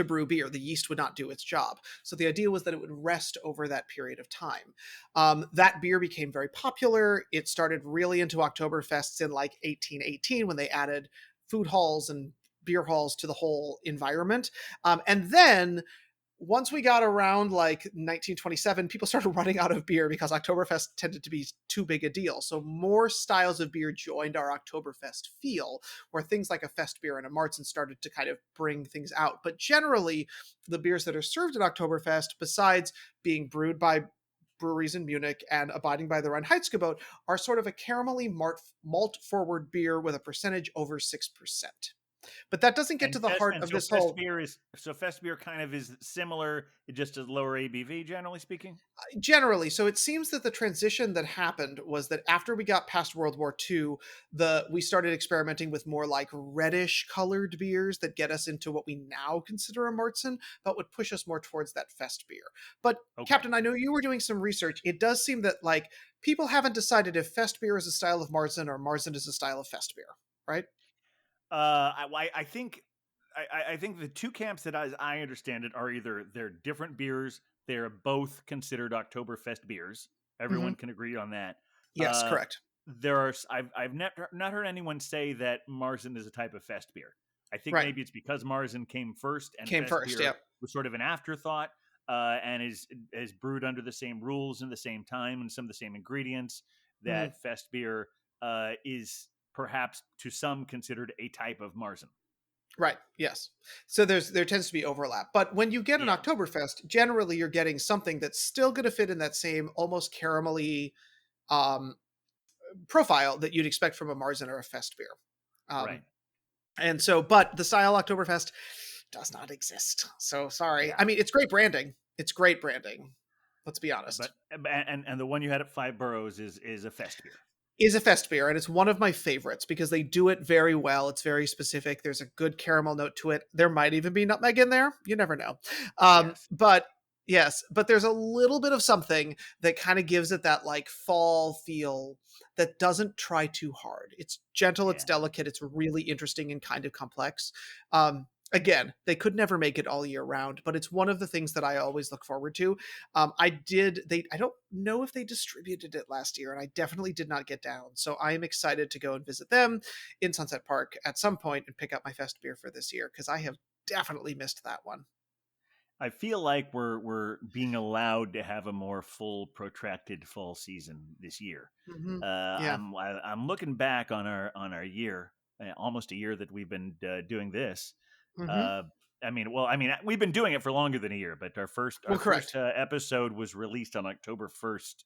brew beer. The yeast would not do its job. So the idea was that it would rest over that period of time. That beer became very popular. It started really into Oktoberfests in like 1818 when they added food halls and beer halls to the whole environment. And then once we got around like 1927, people started running out of beer because Oktoberfest tended to be too big a deal. So more styles of beer joined our Oktoberfest feel, where things like a Fest beer and a Marzen started to kind of bring things out. But generally, the beers that are served at Oktoberfest, besides being brewed by breweries in Munich and abiding by the Reinheitsgebot, are sort of a caramelly malt forward beer with a percentage over 6%. But that doesn't get to And the fest heart and of so this fest whole. beer is so fest beer kind of is similar, it just as lower ABV, generally speaking. Generally, so it seems that the transition that happened was that after we got past World War II, we started experimenting with more like reddish colored beers that get us into what we now consider a Marzen, but would push us more towards that fest beer. But Okay. Captain, I know you were doing some research. It does seem that like people haven't decided if fest beer is a style of Marzen or Marzen is a style of fest beer, right? I think I think the two camps that as I understand it are either they're different beers, they're both considered Oktoberfest beers. Hmm. Everyone can agree on that. Yes, Uh, correct. I've not heard anyone say that Marzen is a type of fest beer. I think Right. maybe it's because Marzen came first and Came fest first. beer Yep. was sort of an afterthought, and is brewed under the same rules and the same time and some of the same ingredients Mhm. that fest beer is perhaps to some considered a type of Marzen. Right. Yes. So there tends to be overlap. But when you get an Yeah. Oktoberfest, generally you're getting something that's still going to fit in that same almost caramelly, um, profile that you'd expect from a Marzen or a Fest beer. Right. And so, but the style Oktoberfest does not exist. So sorry. Yeah. I mean, it's great branding. It's great branding. Let's be honest. But and the one you had at Five Boroughs is a Fest beer. Is a Fest beer, and it's one of my favorites because they do it very well. It's very specific. There's a good caramel note to it. There might even be nutmeg in there. You never know. Yes. But yes, but there's a little bit of something that kind of gives it that like fall feel that doesn't try too hard. It's gentle, it's Yeah. delicate, it's really interesting and kind of complex. Again, they could never make it all year round, but it's one of the things that I always look forward to. I don't know if they distributed it last year, and I definitely did not get down. So I am excited to go and visit them in Sunset Park at some point and pick up my Fest beer for this year because I have definitely missed that one. I feel like we're being allowed to have a more full, protracted fall season this year. Mhm. Uh, Yeah. I'm looking back on our year, almost a year that we've been doing this. Mhm. Uh, we've been doing it for longer than a year, but our first Well, correct. episode was released on October 1st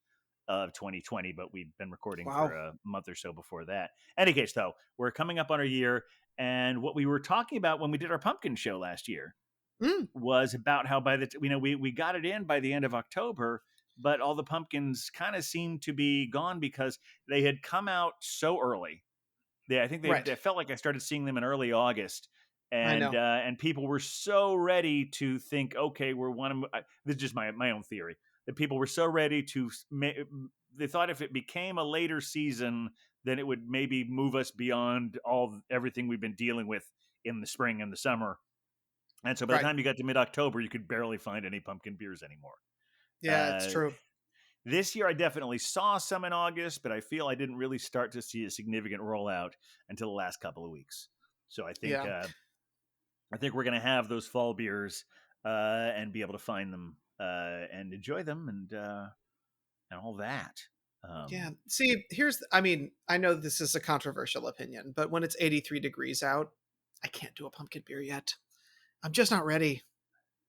of 2020, but we've been recording for Wow. a month or so before that. Any case, though, we're coming up on our year, and what we were talking about when we did our pumpkin show last year Mm, was about how we got it in by the end of October, but all the pumpkins kind of seemed to be gone because they had come out so early. I think right. they felt like I started seeing them in early August, I know. and people were so ready to think, okay, we're one. This is just my own theory that people were so ready to. They thought if it became a later season, then it would maybe move us beyond everything we've been dealing with in the spring and the summer. And so by the Right. time you got to mid-October, you could barely find any pumpkin beers anymore. Yeah, it's Uh, true. this year, I definitely saw some in August, but I feel I didn't really start to see a significant rollout until the last couple of weeks. So Yeah. I think we're going to have those fall beers and be able to find them and enjoy them and all that. Yeah. See, I mean, I know this is a controversial opinion, but when it's 83 degrees out, I can't do a pumpkin beer yet. I'm just not ready.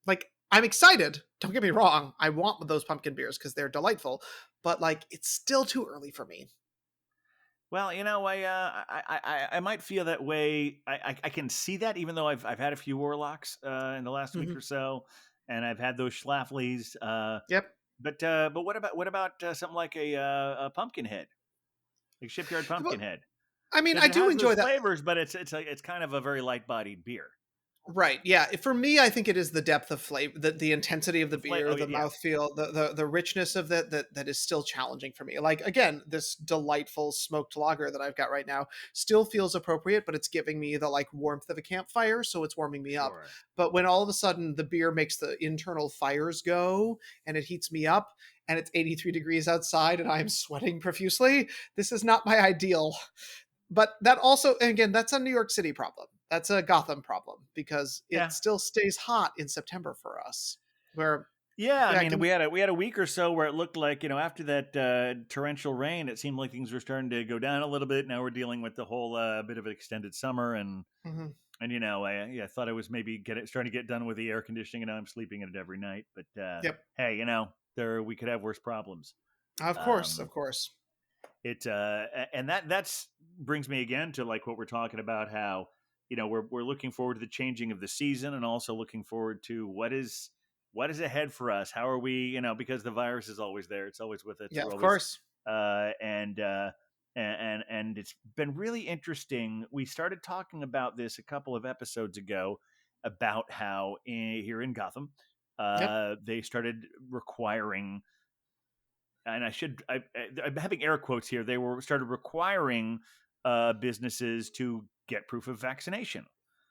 Like, I'm excited. Don't get me wrong. I want those pumpkin beers because they're delightful, but like, it's still too early for me. Well, I might feel that way. I can see that, even though I've had a few Warlocks in the last week Mhm. or so, and I've had those Schlaflies. Yep. But what about something like a Pumpkinhead, like Shipyard Well, Pumpkinhead, I mean, because I it do has those enjoy that. flavors, but it's kind of a very light bodied beer. Right. Yeah. For me, I think it is the depth of flavor, the intensity of the The flavor, beer, oh the yeah, mouthfeel, the richness of that is still challenging for me. Like again, this delightful smoked lager that I've got right now still feels appropriate, but it's giving me the like warmth of a campfire, so it's warming me up. sure. But when all of a sudden the beer makes the internal fires go and it heats me up and it's 83 degrees outside and I'm sweating profusely, this is not my ideal. But that also, and again, that's a New York City problem. That's a Gotham problem because it Yeah. still stays hot in September for us. Where, Yeah, I yeah, I mean, can, we had a week or so where it looked like, after that torrential rain, it seemed like things were starting to go down a little bit. Now we're dealing with the whole bit of an extended summer, mhm, and I thought I was maybe starting to get done with the air conditioning, and now I'm sleeping in it every night. But yep, hey, there we could have worse problems. of course, Um, of course, and that's brings me again to like what we're talking about, how we're looking forward to the changing of the season, and also looking forward to what is ahead for us. How are we, because the virus is always there, it's always with us, yeah, we're of always course, uh and uh and it's been really interesting. We started talking about this a couple of episodes ago about how here in Gotham yep, they started requiring, and I'm having air quotes here. They started requiring businesses to get proof of vaccination.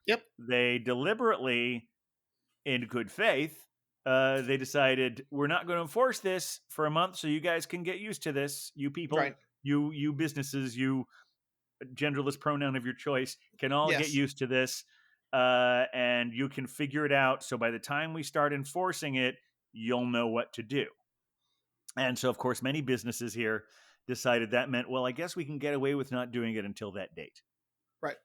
yep, They deliberately, in good faith, they decided we're not going to enforce this for a month, so you guys can get used to this. You people, right, you businesses, you genderless pronoun of your choice, can all get yes, used to this, and you can figure it out. So by the time we start enforcing it, you'll know what to do. And so, of course, many businesses here decided that meant, well, I guess we can get away with not doing it until that date. right,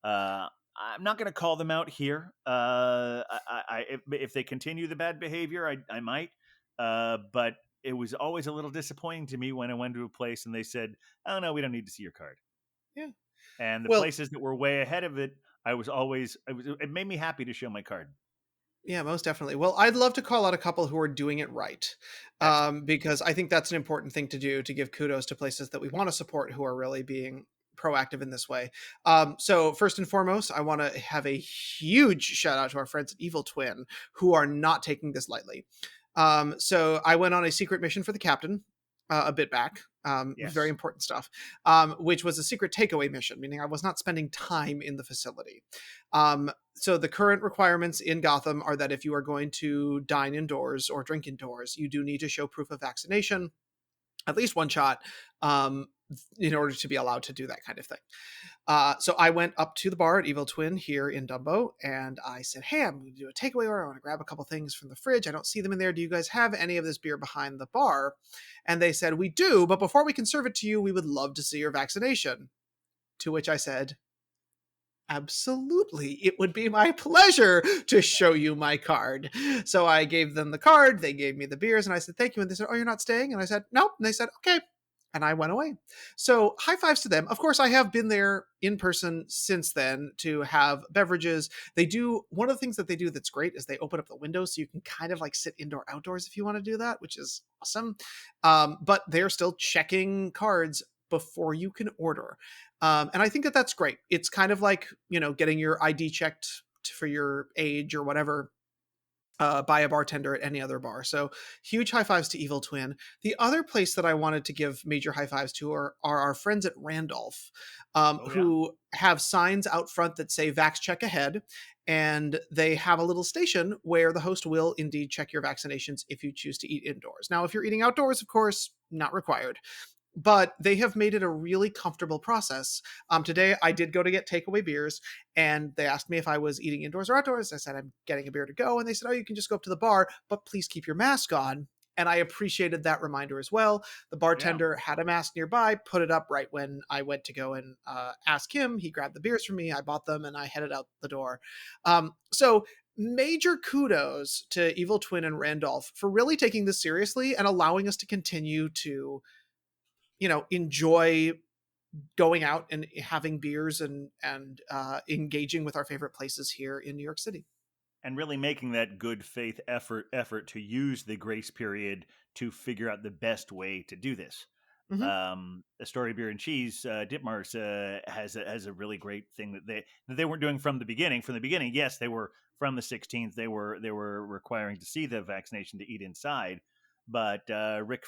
Uh, I'm not going to call them out here. If they continue the bad behavior, I might. But it was always a little disappointing to me when I went to a place and they said, "Oh no, we don't need to see your card." Yeah. And the Well, places that were way ahead of it, it made me happy to show my card. yeah, most definitely. Well, I'd love to call out a couple who are doing it right, Excellent. because I think that's an important thing to do, to give kudos to places that we want to support who are really being proactive in this way. So first and foremost, I want to have a huge shout out to our friends at Evil Twin, who are not taking this lightly. So I went on a secret mission for the captain a bit back. Very Yes. important stuff, which was a secret takeaway mission, meaning I was not spending time in the facility. So the current requirements in Gotham are that if you are going to dine indoors or drink indoors, you do need to show proof of vaccination, at least one shot, in order to be allowed to do that kind of thing. So I went up to the bar at Evil Twin here in Dumbo, and I said, "Hey, I'm going to do a takeaway order. I want to grab a couple things from the fridge. I don't see them in there. Do you guys have any of this beer behind the bar?" And they said, "We do, but before we can serve it to you, we would love to see your vaccination." To which I said, "Absolutely. It would be my pleasure to show you my card." So I gave them the card. They gave me the beers, and I said, "Thank you." And they said, "Oh, you're not staying?" And I said, "Nope." And they said, "Okay." And I went away. So high fives to them. Of course, I have been there in person since then to have beverages. They do, one of the things that they do that's great is they open up the windows so you can kind of like sit indoor outdoors if you want to do that, which is awesome. But they're still checking cards before you can order. And I think that that's great. It's kind of like, getting your ID checked for your age or whatever, by a bartender at any other bar. So huge high fives to Evil Twin. The other place that I wanted to give major high fives to are our friends at Randolph, Oh yeah. who have signs out front that say "Vax check ahead." And they have a little station where the host will indeed check your vaccinations if you choose to eat indoors. Now, if you're eating outdoors, of course, not required, but they have made it a really comfortable process. Today, I did go to get takeaway beers, and they asked me if I was eating indoors or outdoors. I said, "I'm getting a beer to go." And they said, "Oh, you can just go up to the bar, but please keep your mask on." And I appreciated that reminder as well. The Yeah. bartender had a mask nearby, put it up right when I went to go and ask him. He grabbed the beers for me. I bought them, and I headed out the door. So major kudos to Evil Twin and Randolph for really taking this seriously and allowing us to continue to enjoy going out and having beers and engaging with our favorite places here in New York City. And really making that good faith effort to use the grace period to figure out the best way to do this. Hmm. Astoria Beer and Cheese, Ditmars has a really great thing that they weren't doing from the beginning. From the beginning, yes, they were from the 16th. They were requiring to see the vaccination to eat inside, but Rick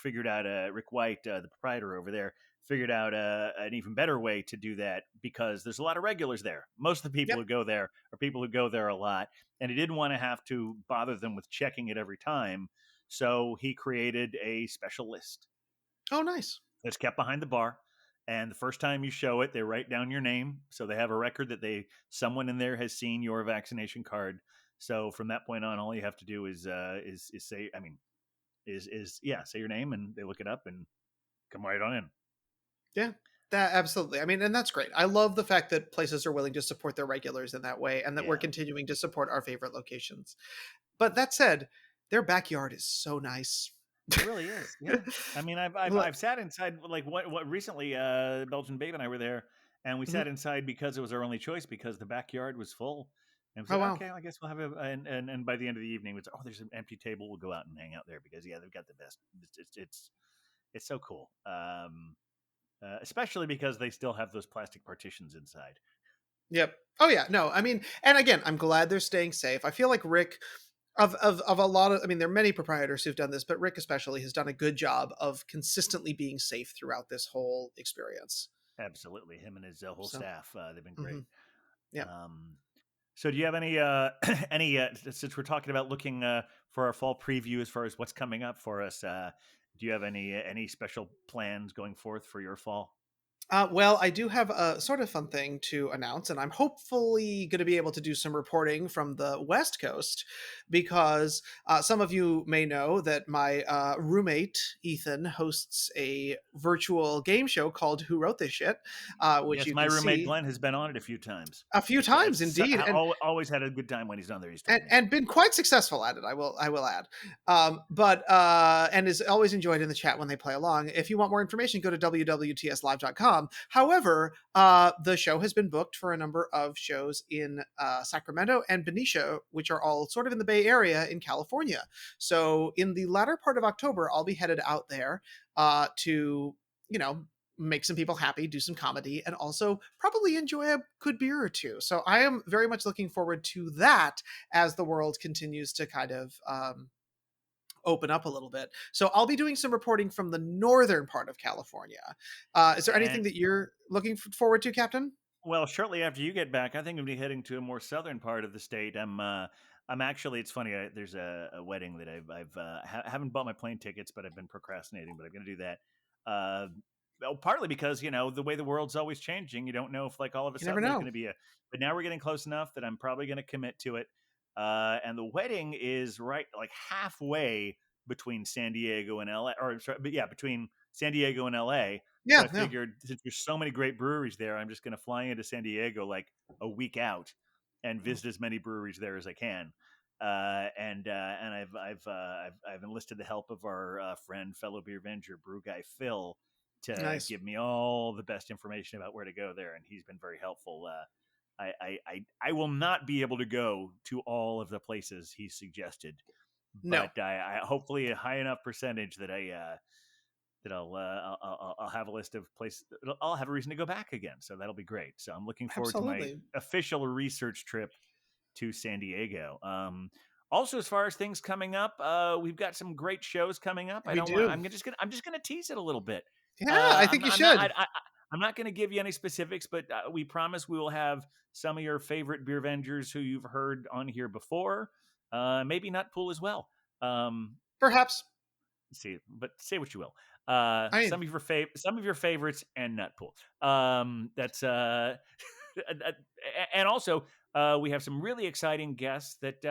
White, the proprietor over there, figured out an even better way to do that because there's a lot of regulars there. Most of the people Yep. who go there are people who go there a lot, and he didn't want to have to bother them with checking it every time. So he created a special list Oh, nice. that's kept behind the bar. And the first time you show it, they write down your name, so they have a record that someone in there has seen your vaccination card. So from that point on, all you have to do is say, say your name, and they look it up and come right on in. Yeah, that absolutely. I mean, and that's great. I love the fact that places are willing to support their regulars in that way, and that we're Yeah, continuing to support our favorite locations. But that said, their backyard is so nice. it really is. Yeah, I mean, Look- I've sat inside like what recently. Belgian Babe and I were there, and we Mhm. sat inside because it was our only choice because the backyard was full. And we Oh said, wow. okay, I guess we'll have and by the end of the evening, it's there's an empty table. We'll go out and hang out there because yeah, they've got the best. It's so cool. Especially because they still have those plastic partitions inside. Yep. Oh yeah. No, I mean, and again, I'm glad they're staying safe. I feel like Rick, of a lot of, I mean, there are many proprietors who've done this, but Rick especially has done a good job of consistently being safe throughout this whole experience. Absolutely, him and his whole So, staff, they've been great. mhm. Yeah. So, do you have any any since we're talking about looking for our fall preview as far as what's coming up for us? Do you have any special plans going forth for your fall? Well, I do have a sort of fun thing to announce, and I'm hopefully going to be able to do some reporting from the West Coast because some of you may know that my roommate, Ethan, hosts a virtual game show called Who Wrote This Shit, which Yes, you my can roommate see Glenn has been on it a few times. a few times indeed. Always had a good time when he's on there. He's told and, me. and been quite successful at it. I will add, but and is always enjoyed in the chat when they play along. If you want more information, go to www.tslive.com. However, the show has been booked for a number of shows in Sacramento and Benicia, which are all sort of in the Bay Area in California. So in the latter part of October, I'll be headed out there to make some people happy, do some comedy, and also probably enjoy a good beer or two. So I am very much looking forward to that as the world continues to kind of open up a little bit. So I'll be doing some reporting from the northern part of California. Is there anything And that you're looking forward to, Captain? well, shortly after you get back, I think I'm gonna be heading to a more southern part of the state. I'm actually. It's funny. There's a wedding that I've haven't bought my plane tickets, but I've been procrastinating. But I'm gonna do that. Uh, well, partly because the way the world's always changing, you don't know if like all of a You never sudden there's know. gonna be a. But now we're getting close enough that I'm probably gonna commit to it. And the wedding is right like halfway between San Diego and LA, or sorry, but yeah, between San Diego and LA. So Yeah, I yeah. figured since there's so many great breweries there, I'm just going to fly into San Diego like a week out and Mm, visit as many breweries there as I can. And I've enlisted the help of our friend, fellow beer venger, brew guy Phil, to nice. give me all the best information about where to go there, and he's been very helpful. I will not be able to go to all of the places he suggested, No, but I hopefully a high enough percentage that I'll have a list of places. I'll have a reason to go back again, so that'll be great. So I'm looking forward to my absolutely. official research trip to San Diego. Also, as far as things coming up, we've got some great shows coming up. I We don't want. do. I'm just gonna tease it a little bit. Yeah, I think you I'm not. should. I'm not going to give you any specifics, but we promise we will have some of your favorite beer vengers who you've heard on here before. Maybe Nutpool as well. Um, Perhaps. See, but say what you will. I mean, Some of your favorites and Nutpool. That's and also we have some really exciting guests that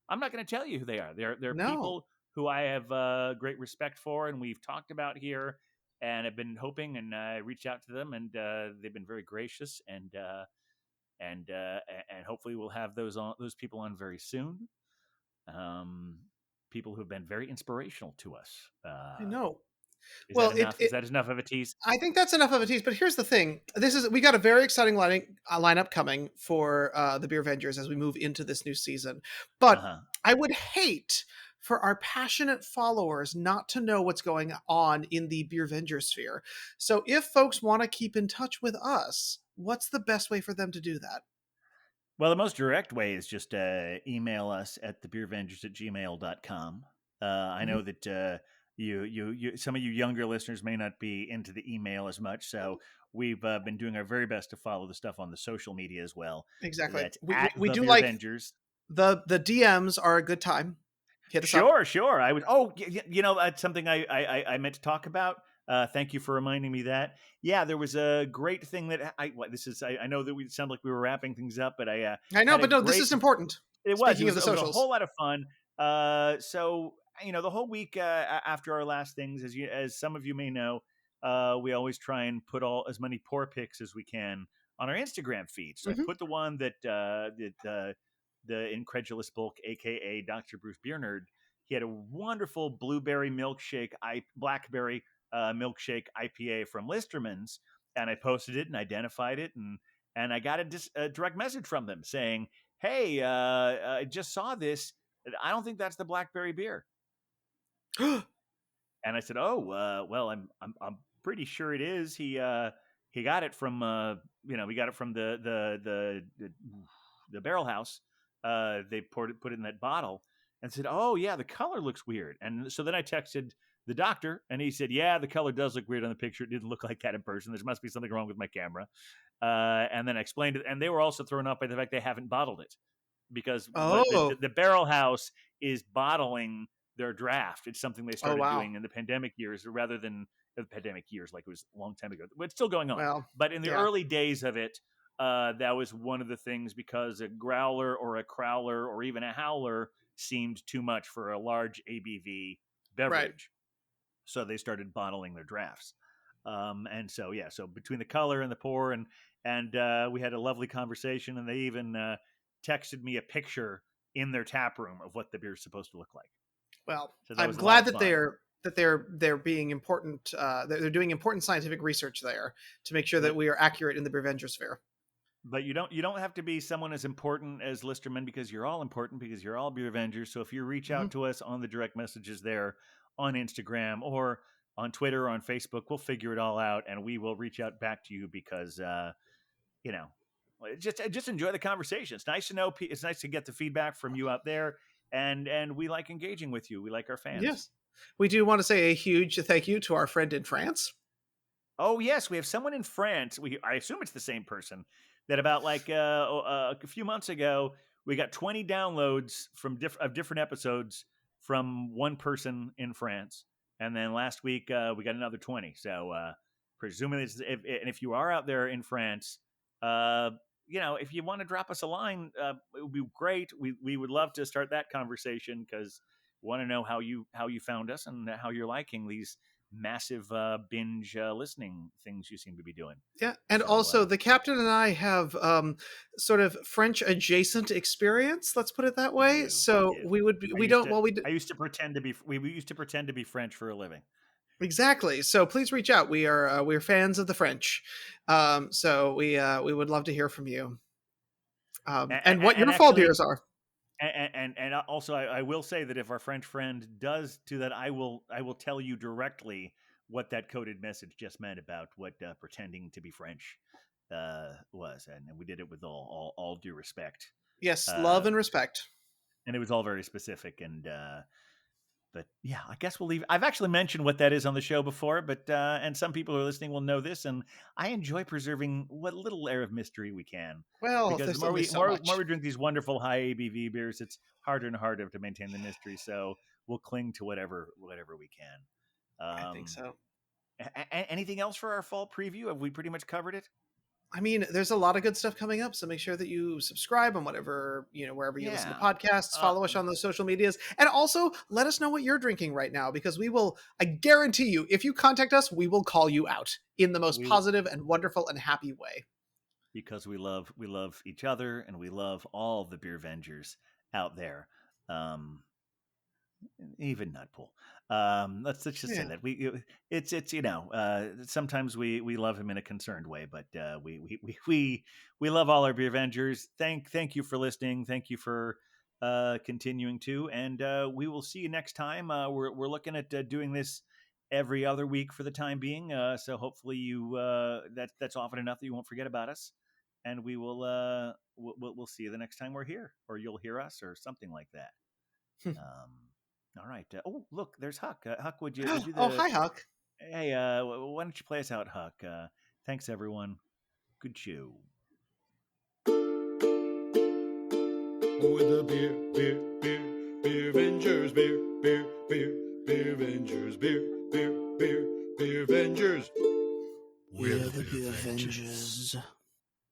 I'm not going to tell you who they are. They're no. people who I have great respect for, and we've talked about here, and have been hoping, and I reached out to them, and they've been very gracious, and and hopefully we'll have those people on very soon. Um, People who have been very inspirational to us. I know. Is that Well, enough? Is that enough of a tease? I think that's enough of a tease. But here's the thing: we got a very exciting lineup coming for the Beer Vengers as we move into this new season. Uh But huh. I would hate for our passionate followers not to know what's going on in the Beer Venger sphere. So if folks want to keep in touch with us, what's the best way for them to do that? Well, the most direct way is just email us at thebeervengers@gmail.com. I Mhm. know that some of you younger listeners may not be into the email as much, so we've been doing our very best to follow the stuff on the social media as well. Exactly. That's We, we at we the do Beer like Vengers. the DMs are a good time. Hit us up. Sure, sure. I was. Oh, that's something I meant to talk about. Thank you for reminding me that. Yeah, there was a great thing that this is. I know that we sound like we were wrapping things up, but I I know, had a but no, this great. is important. It was. Speaking of the It was a socials. whole lot of fun. So the whole week after our last things, as some of you may know, we always try and put all as many pour pics as we can on our Instagram feed. So I Mhm. put the one that the incredulous bulk, aka Dr. Bruce Beer Nerd, he had a wonderful blueberry milkshake, blackberry milkshake IPA from Listerman's, and I posted it and identified it, and I got a direct message from them saying, "Hey, I just saw this. I don't think that's the blackberry beer." And I said, "Oh, well, I'm pretty sure it is. He got it from we got it from the barrel house. They put it in that bottle, and said, "Oh yeah, the color looks weird." And so then I texted the doctor, and he said, "Yeah, the color does look weird on the picture. It didn't look like that in person. There must be something wrong with my camera." And then I explained it, and they were also thrown up by the fact they haven't bottled it because Oh, the barrel house is bottling their draft. It's something they Oh, started wow. doing in the pandemic years rather than the pandemic years, like it was a long time ago. But it's still going on. Well, But in the yeah. early days of it, that was one of the things, because a growler or a crowler or even a howler seemed too much for a large ABV beverage. So they started bottling their drafts. And so, yeah, so between the color and the pour, and we had a lovely conversation, and they even texted me a picture in their tap room of what the beer is supposed to look like. Well, So that I'm was a lot glad of that fun. they're being important. They're doing important scientific research there to make sure that But we are accurate in the Beer sphere. But you don't have to be someone as important as Listerman, because you're all important, because you're all Beer Avengers. So if you reach out to us on the direct messages there on Instagram or on Twitter or on Facebook, we'll figure it all out, and we will reach out back to you, because just enjoy the conversation. It's nice to know. It's nice to get the feedback from you out there, and we like engaging with you. We like our fans. Yes, we do want to say a huge thank you to our friend in France. Oh yes, we have someone in France. I assume it's the same person. That about like a few months ago, we got 20 downloads from different episodes from one person in France, and then last week we got another 20. So presuming if you are out there in France, if you want to drop us a line, it would be great. We would love to start that conversation, because we want to know how you found us and how you're liking these massive binge listening things you seem to be doing. Yeah, and So, also the captain and I have sort of French adjacent experience. Let's put it that way. So we would be, we don't. Well, we I used to pretend to be. We used to pretend to be French for a living. exactly. So please reach out. We're fans of the French. So we would love to hear from you. And what your fall beers are. And also, I will say that if our French friend does do that, I will tell you directly what that coded message just meant about what pretending to be French was, and we did it with all due respect. Yes, love and respect. And it was all very specific. And but yeah, I guess we'll leave. I've actually mentioned what that is on the show before, but and some people who are listening will know this. And I enjoy preserving what little air of mystery we can. Well, Because there's the more only we so much. more we drink these wonderful high ABV beers, it's harder and harder to maintain the mystery. So we'll cling to whatever we can. I think so. Anything else for our fall preview? Have we pretty much covered it? I mean, there's a lot of good stuff coming up, so make sure that you subscribe on whatever, wherever you listen to podcasts, follow us on those social medias, and also let us know what you're drinking right now, because I guarantee you, if you contact us, we will call you out in the most positive and wonderful and happy way. Because we love each other, and we love all the Beer Avengers out there. Even Nutpool. Let's just say that it's sometimes we love him in a concerned way, but we love all our Beer Avengers. Thank you for listening. Thank you for continuing to, and we will see you next time. We're looking at doing this every other week for the time being. So hopefully that's often enough that you won't forget about us, and we will we'll see you the next time we're here, or you'll hear us, or something like that. All right. Oh, look, there's Huck. Huck, would you do the... Oh, hi, Huck. Hey, why don't you play us out, Huck? Thanks, everyone. Good show. With the beer Avengers, beer Avengers, beer Avengers. We're the Beer Avengers.